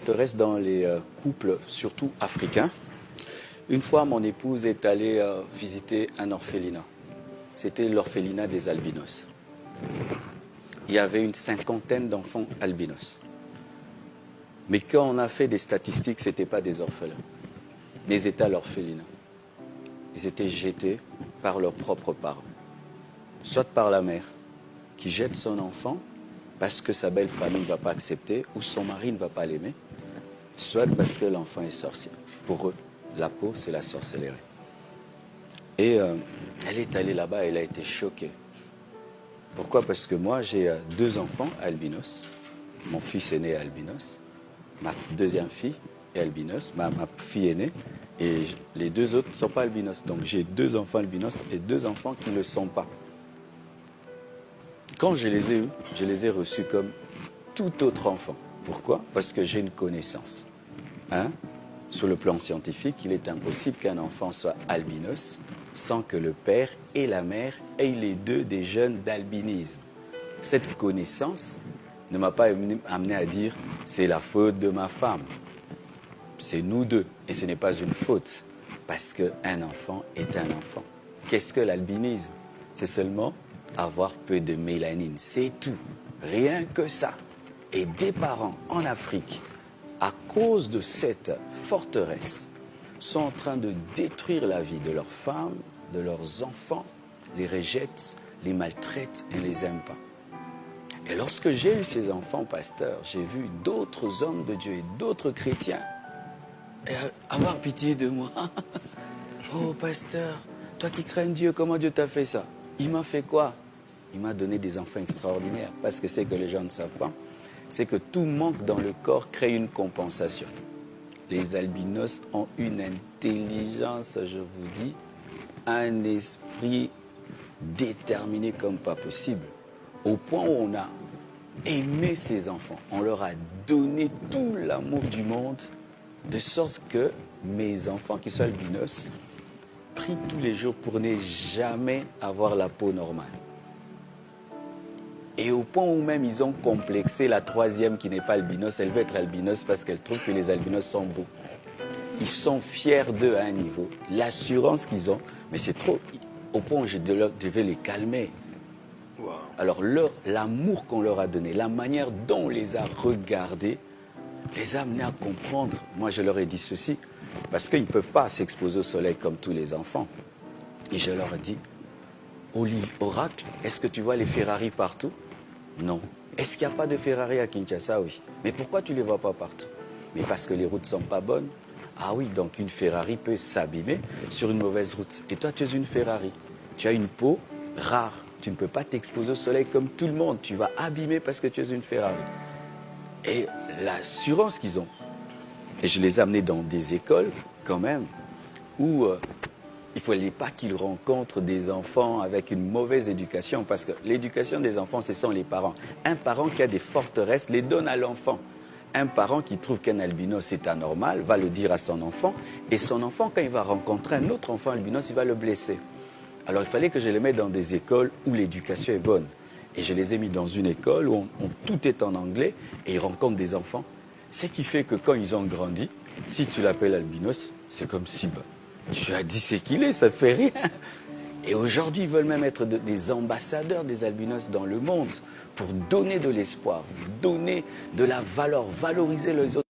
forteresse dans les couples, surtout africains. Une fois, mon épouse est allée visiter un orphelinat. C'était l'orphelinat des albinos. Il y avait une cinquantaine d'enfants albinos. Mais quand on a fait des statistiques, ce n'étaient pas des orphelins. Mais ils étaient à l'orphelinat. Ils étaient jetés par leurs propres parents. Soit par la mère, qui jette son enfant parce que sa belle famille ne va pas accepter ou son mari ne va pas l'aimer, soit parce que l'enfant est sorcier. Pour eux, la peau, c'est la sorcellerie. Et elle est allée là-bas, elle a été choquée. Pourquoi? Parce que moi, j'ai 2 enfants albinos. Mon fils aîné est albinos. Ma deuxième fille est albinos. Ma fille aînée. Et les 2 autres ne sont pas albinos. Donc j'ai 2 enfants albinos et 2 enfants qui ne le sont pas. Quand je les ai eus, je les ai reçus comme tout autre enfant. Pourquoi? Parce que j'ai une connaissance. Sur le plan scientifique, il est impossible qu'un enfant soit albinos sans que le père et la mère aient les 2 des gènes d'albinisme. Cette connaissance ne m'a pas amené à dire « c'est la faute de ma femme ». C'est nous 2 et ce n'est pas une faute parce qu'un enfant est un enfant. Qu'est-ce que l'albinisme? C'est seulement avoir peu de mélanine, c'est tout, rien que ça. Et des parents en Afrique, à cause de cette forteresse, sont en train de détruire la vie de leurs femmes, de leurs enfants, les rejettent, les maltraitent et ne les aiment pas. Et lorsque j'ai eu ces enfants, pasteur, j'ai vu d'autres hommes de Dieu et d'autres chrétiens avoir pitié de moi. Oh, pasteur, toi qui crains Dieu, comment Dieu t'a fait ça? Il m'a fait quoi? Il m'a donné des enfants extraordinaires. Parce que c'est que les gens ne savent pas, c'est que tout manque dans le corps crée une compensation. Les albinos ont une intelligence, je vous dis, un esprit déterminé comme pas possible. Au point où on a aimé ces enfants, on leur a donné tout l'amour du monde, de sorte que mes enfants qui sont albinos prient tous les jours pour ne jamais avoir la peau normale. Et au point où même ils ont complexé la 3e qui n'est pas albinos, elle veut être albinos parce qu'elle trouve que les albinos sont beaux. Ils sont fiers d'eux à un niveau. L'assurance qu'ils ont, mais c'est trop, au point où je devais les calmer. Wow. Alors l'amour qu'on leur a donné, la manière dont on les a regardés, les a amenés à comprendre. Moi je leur ai dit ceci, parce qu'ils ne peuvent pas s'exposer au soleil comme tous les enfants. Et je leur ai dit, Oracle, est-ce que tu vois les Ferrari partout? Non. Est-ce qu'il n'y a pas de Ferrari à Kinshasa? Oui. Mais pourquoi tu ne les vois pas partout? Mais parce que les routes ne sont pas bonnes. Ah oui, donc une Ferrari peut s'abîmer sur une mauvaise route. Et toi, tu es une Ferrari. Tu as une peau rare. Tu ne peux pas t'exposer au soleil comme tout le monde. Tu vas abîmer parce que tu es une Ferrari. Et l'assurance qu'ils ont. Et je les ai amenés dans des écoles, quand même, où il ne fallait pas qu'ils rencontrent des enfants avec une mauvaise éducation, parce que l'éducation des enfants, ce sont les parents. Un parent qui a des forteresses les donne à l'enfant. Un parent qui trouve qu'un albinos est anormal va le dire à son enfant, et son enfant, quand il va rencontrer un autre enfant albinos, il va le blesser. Alors il fallait que je les mette dans des écoles où l'éducation est bonne. Et je les ai mis dans une école où tout est en anglais, et ils rencontrent des enfants. Ce qui fait que quand ils ont grandi, si tu l'appelles albinos, c'est comme si tu as dit ce qu'il est, ça ne fait rien. Et aujourd'hui, ils veulent même être des ambassadeurs des albinos dans le monde pour donner de l'espoir, donner de la valeur, valoriser les autres.